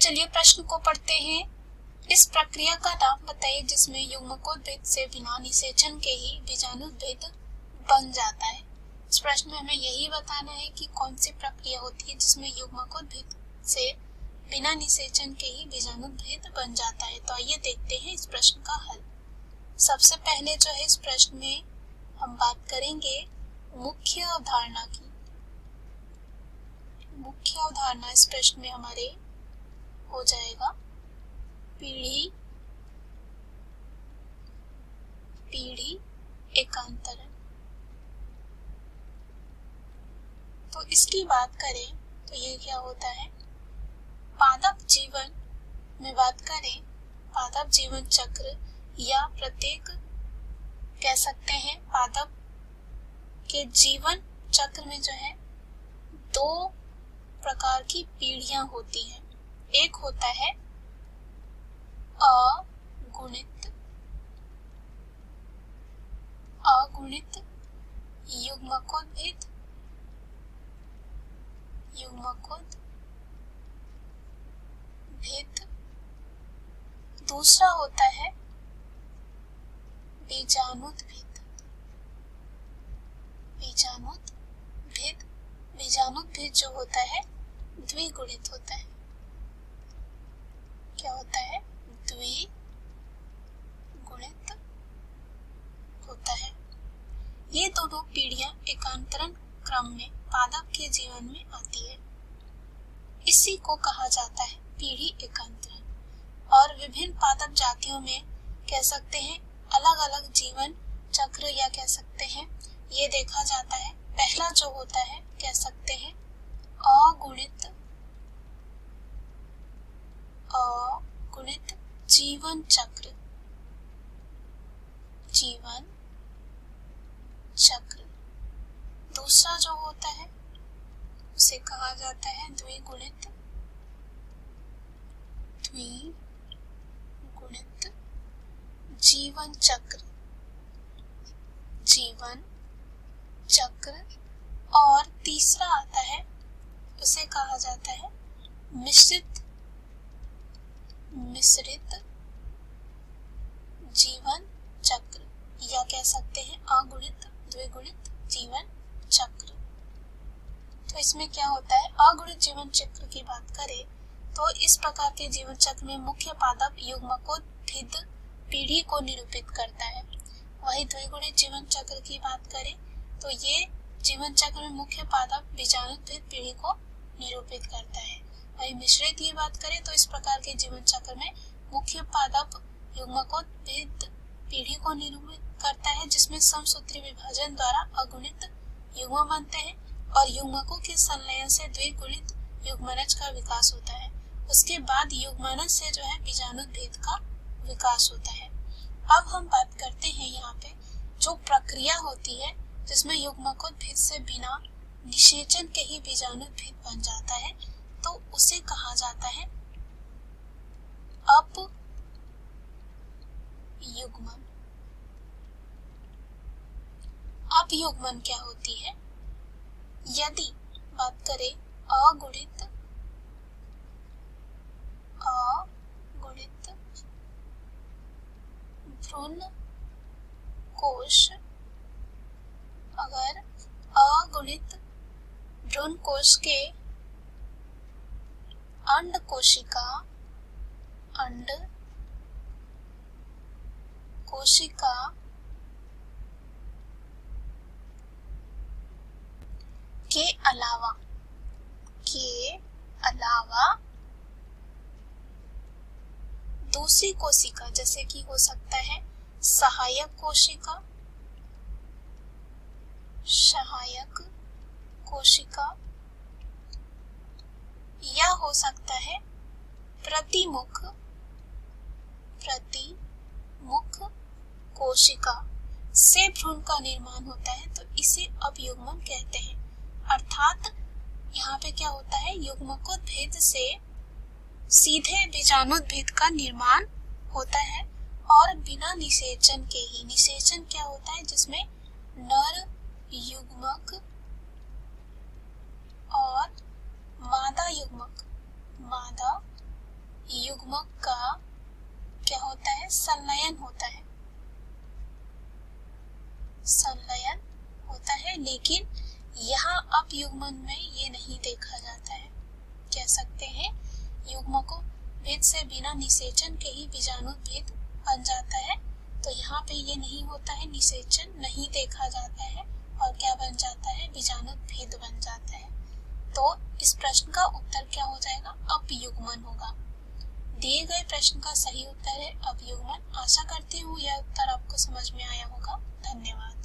चलिए प्रश्न को पढ़ते हैं। इस प्रक्रिया का नाम बताइए जिसमें युग्मकोद्भिद से बिना निषेचन के ही बीजाणुद्भिद बन जाता है। इस प्रश्न में हमें यही बताना है कि कौन सी प्रक्रिया होती है जिसमें युग्मकोद्भिद से बिना निषेचन के ही बीजाणुद्भिद बन जाता है। तो आइए देखते हैं इस प्रश्न का हल। सबसे पहले जो है इस प्रश्न में हम बात करेंगे मुख्य अवधारणा की। मुख्य अवधारणा इस प्रश्न में हमारे हो जाएगा पीढ़ी एकांतरण। तो इसकी बात करें तो ये क्या होता है, पादप जीवन में बात करें, पादप जीवन चक्र या प्रत्येक कह सकते हैं पादप के जीवन चक्र में जो है दो प्रकार की पीढ़ियां होती हैं। एक होता है अगुणित युग्मकोद्भिद दूसरा होता है बीजाणुद्भिद जो होता है द्विगुणित होता है। क्या होता है, द्विगुणित होता है। ये दोनों पीढ़ियां एकांतरण क्रम में पादप के जीवन में आती है। इसी को कहा जाता है पीढ़ी एकांतरण। और विभिन्न पादप जातियों में कह सकते हैं अलग अलग जीवन चक्र या कह सकते हैं ये देखा जाता है। पहला जो होता है कह सकते हैं अगुणित जीवन चक्र। दूसरा जो होता है उसे कहा जाता है द्विगुणित जीवन चक्र। और तीसरा आता है उसे कहा जाता है मिश्रित जीवन चक्र या कह सकते हैं अगुणित द्विगुणित जीवन चक्र। तो इसमें क्या होता है, अगुणित जीवन चक्र की बात करें तो इस प्रकार के जीवन चक्र में मुख्य पादप युग्मकोद्भिद पीढ़ी को निरूपित करता है। वही द्विगुणित जीवन चक्र की बात करें तो ये जीवन चक्र में मुख्य पादप बीजाणुद्भिद पीढ़ी को निरूपित करता है। वही मिश्रित की बात करें तो इस प्रकार के जीवन चक्र में मुख्य पादप युग्मकोद्भिद पीढ़ी को निरूपित करता है जिसमें समसूत्री विभाजन द्वारा अगुणित युग्म बनते हैं और युग्मकों के संलयन से द्विगुणित युग्मनज का विकास होता है। उसके बाद युग्मनज से जो है बीजाणुद्भिद का विकास होता है। अब हम बात करते हैं यहाँ पे जो प्रक्रिया होती है जिसमें युग्मकोद्भिद से बिना निषेचन के ही बीजाणुद्भिद बन जाता है तो उसे कहा जाता है अपयुग्मन। अपयुग्मन क्या होती है, यदि बात करें अगुणित भ्रूण कोश, अगर अगुणित भ्रूण कोश के अंड कोशिका के अलावा दूसरी कोशिका जैसे कि हो सकता है सहायक कोशिका या हो सकता है प्रतिमुख कोशिका से भ्रूण का निर्माण होता है तो इसे अपयुग्मन कहते हैं। अर्थात यहाँ पे क्या होता है, युग्मकोद्भिद से सीधे बीजाणुद्भिद का निर्माण होता है और बिना निषेचन के ही। निषेचन क्या होता है, जिसमें नर युग्मक और मादा है संलयन होता है, संलयन होता है, लेकिन यहाँ अपयुग्मन में ये नहीं देखा जाता है। कह सकते हैं युग्म को भेद से बिना निषेचन के ही बीजाणुभेद बन जाता है, तो यहाँ पे ये नहीं होता है, निषेचन नहीं देखा जाता है और क्या बन जाता है, बीजाणुभेद बन जाता है। तो इस प्रश्न का उत्तर क्या हो जाएगा, अपयुग्मन होगा। दिए गए प्रश्न का सही उत्तर है अपयुग्मन। आशा करती हूँ यह उत्तर आपको समझ में आया होगा। धन्यवाद।